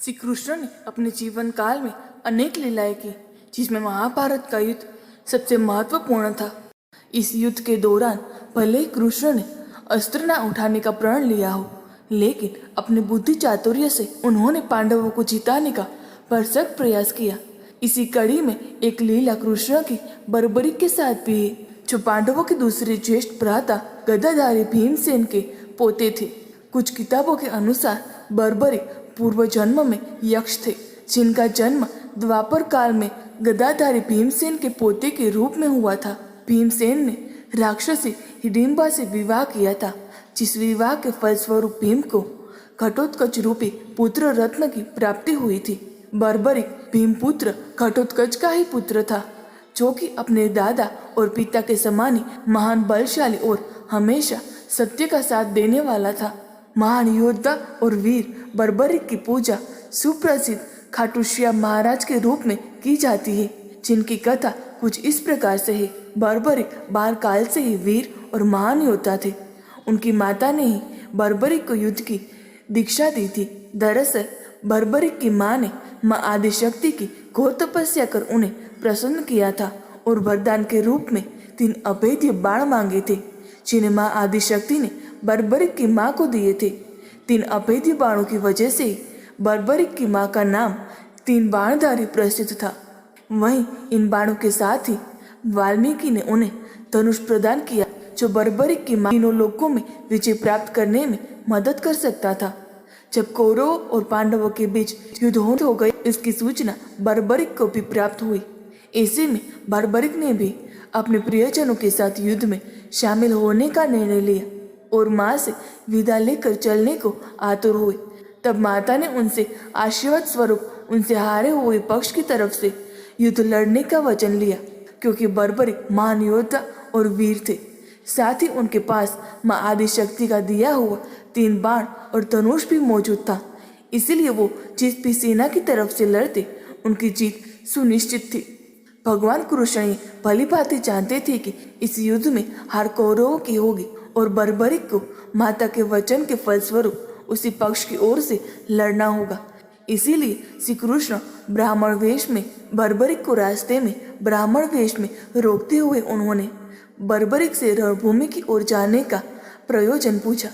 श्री कृष्ण ने अपने जीवन काल में अनेक लीलाएं की, जिसमें महाभारत का युद्ध सबसे महत्वपूर्ण था। इस युद्ध के दौरान भले ही कृष्ण ने अस्त्र न उठाने का प्रण लिया हो, लेकिन अपनी बुद्धि चातुर्य से उन्होंने पांडवों को जिताने का भरसक प्रयास किया। इसी कड़ी में एक लीला कृष्ण की बर्बरी के साथ भी है, जो पांडवों के दूसरे ज्येष्ठ भ्राता गदाधारी भीमसेन के पोते थे। कुछ किताबों के अनुसार बर्बरिक पूर्व जन्म में यक्ष थे, जिनका जन्म द्वापर काल में गदाधारी भीमसेन के पोते के रूप में हुआ था। भीमसेन ने राक्षसी हिडिंबा से विवाह किया था, जिस विवाह के फलस्वरूप भीम को घटोत्कच रूपी पुत्र रत्न की प्राप्ति हुई थी। बर्बरिक भीमपुत्र घटोत्कच का ही पुत्र था, जो कि अपने दादा और पिता के समान ही महान बलशाली और हमेशा सत्य का साथ देने वाला था। महान योद्धा और वीर बर्बरिक की पूजा सुप्रसिद्ध खाटू श्याम महाराज के रूप में की जाती है, जिनकी कथा कुछ इस प्रकार से है। बर्बरिक बाल काल से ही वीर और महान योद्धा थे। उनकी माता ने ही बर्बरिक को युद्ध की दीक्षा दी थी। दरअसल बर्बरिक की मां ने मां आदिशक्ति की घोर तपस्या कर उन्हें प्रसन्न किया था और वरदान के रूप में 3 अभेद्य बाण मांगे थे, जिन्हें मां आदिशक्ति ने बर्बरिक की मां को दिए थे। 3 अभेद्य बाणों की वजह से ही बर्बरिक की मां का नाम 3 बाणधारी प्रसिद्ध था। वहीं इन बाणों के साथ ही वाल्मीकि ने उन्हें धनुष प्रदान किया, जो बर्बरिक की मां तीनों लोकों में विजय प्राप्त करने में मदद कर सकता था। जब कौरवों और पांडवों के बीच युद्ध हो गई, इसकी सूचना बर्बरिक को भी प्राप्त हुई। ऐसे में बर्बरिक ने भी अपने प्रियजनों के साथ युद्ध में शामिल होने का निर्णय लिया और मां से विदा लेकर चलने को आतुर हुए। तब माता ने उनसे आशीर्वाद स्वरूप उनसे हारे हुए पक्ष की तरफ से युद्ध लड़ने का वचन लिया, क्योंकि बर्बरिक महान योद्धा और वीर थे। साथ ही उनके पास मां आदिशक्ति का दिया हुआ 3 बाण और धनुष भी मौजूद था। इसीलिए वो जिस भी सेना की तरफ से लड़ते, उनकी जीत सुनिश्चित थी। भगवान कृष्ण भली भांति जानते थे कि इस युद्ध में हार कौरवों की होगी और बर्बरिक को माता के वचन के फलस्वरूप उसी पक्ष की ओर से लड़ना होगा। इसीलिए श्री कृष्ण ब्राह्मण वेश में बर्बरिक को रास्ते में ब्राह्मण वेश में रोकते हुए उन्होंने बर्बरिक से रणभूमि की ओर जाने का प्रयोजन पूछा,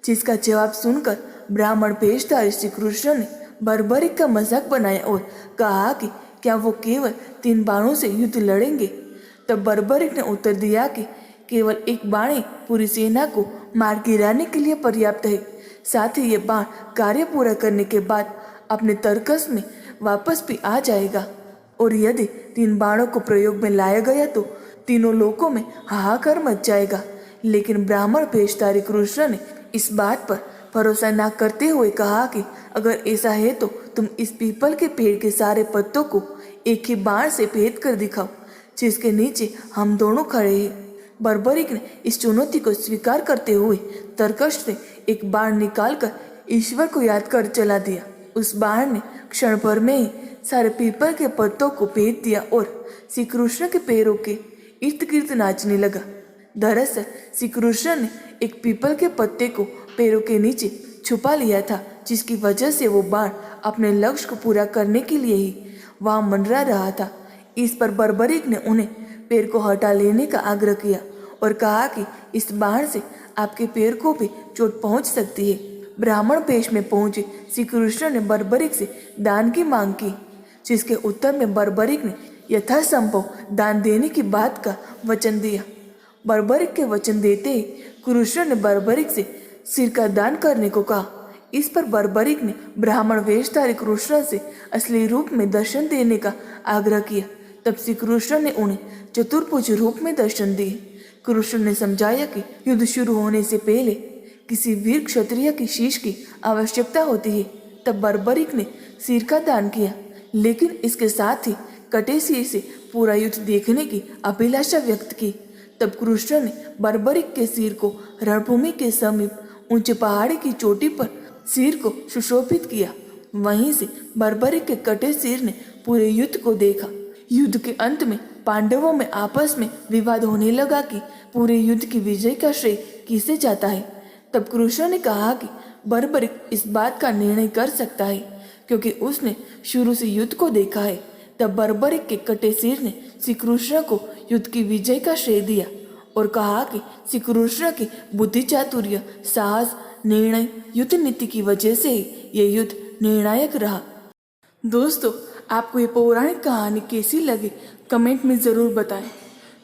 जिसका जवाब सुनकर ब्राह्मण वेशधारी श्री कृष्ण ने बर्बरिक का मजाक बनाया और कहा कि क्या वो केवल 3 बाणों से युद्ध लड़ेंगे। तब बर्बरिक ने उत्तर दिया कि केवल एक बाण ही पूरी सेना को मार गिराने के लिए पर्याप्त है। साथ ही ये बाण कार्य पूरा करने के बाद अपने तर्कस में वापस भी आ जाएगा, और यदि 3 बाणों को प्रयोग में लाया गया तो तीनों लोकों में हाहाकार मच जाएगा। लेकिन ब्राह्मण वेशधारी कृष्ण ने इस बात पर भरोसा न करते हुए कहा कि अगर ऐसा है तो तुम इस पीपल के पेड़ के सारे पत्तों को एक ही बाण से भेद कर दिखाओ, जिसके नीचे हम दोनों खड़े हैं। बर्बरिक ने इस चुनौती को स्वीकार करते हुए तर्कश से एक बाण निकालकर ईश्वर को याद कर चला दिया। उस बाण ने क्षण भर में ही सारे पीपल के पत्तों को भेद दिया और श्री कृष्ण के पैरों के इर्द गिर्द नाचने लगा। दरअसल श्री कृष्ण ने एक पीपल के पत्ते को पैरों के नीचे छुपा लिया था, जिसकी वजह से वो बाण अपने लक्ष्य को पूरा करने के लिए ही वहां मंडरा रहा था। इस पर बर्बरिक ने उन्हें पैर को हटा लेने का आग्रह किया और कहा कि इस बाण से आपके पैर को भी चोट पहुंच सकती है। ब्राह्मण वेश में पहुंचे श्री कृष्ण ने बर्बरिक से दान की मांग की, जिसके उत्तर में बर्बरिक ने यथासंभव दान देने की बात का वचन दिया। बर्बरिक के वचन देते ही कृष्ण ने बर्बरिक से सिर का दान करने को कहा। इस पर बर्बरिक ने ब्राह्मण वेशधारी कृष्ण से असली रूप में दर्शन देने का आग्रह किया। तब श्री कृष्ण ने उन्हें चतुर्भुज रूप में दर्शन दिए। कृष्ण ने समझाया कि युद्ध शुरू होने से पहले किसी वीर क्षत्रिय की शीश की आवश्यकता होती है। तब बर्बरिक ने सिर का दान किया, लेकिन इसके साथ ही कटे सिर से पूरा युद्ध देखने की अभिलाषा व्यक्त की। तब कृष्ण ने बर्बरिक के सिर को रणभूमि के समीप ऊंचे पहाड़ी की चोटी पर सिर को सुशोभित किया। वहीं से बर्बरिक के कटे सिर ने पूरे युद्ध को देखा। युद्ध के अंत में पांडवों में आपस में विवाद होने लगा कि पूरे युद्ध की विजय का श्रेय किसे जाता है। तब कृष्ण ने कहा कि बर्बरिक इस बात का निर्णय कर सकता है, क्योंकि उसने शुरू से युद्ध को देखा है। तब बर्बरिक के कटे सिर ने श्री कृष्ण को युद्ध की विजय का श्रेय दिया और कहा कि श्री कृष्ण की बुद्धि चातुर्य, साहस, निर्णय, युद्ध नीति की वजह से ही ये युद्ध निर्णायक रहा। दोस्तों, आपको ये पौराणिक कहानी कैसी लगी कमेंट में ज़रूर बताएं।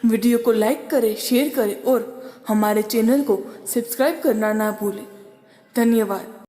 वीडियो को लाइक करें, शेयर करें और हमारे चैनल को सब्सक्राइब करना ना भूलें। धन्यवाद।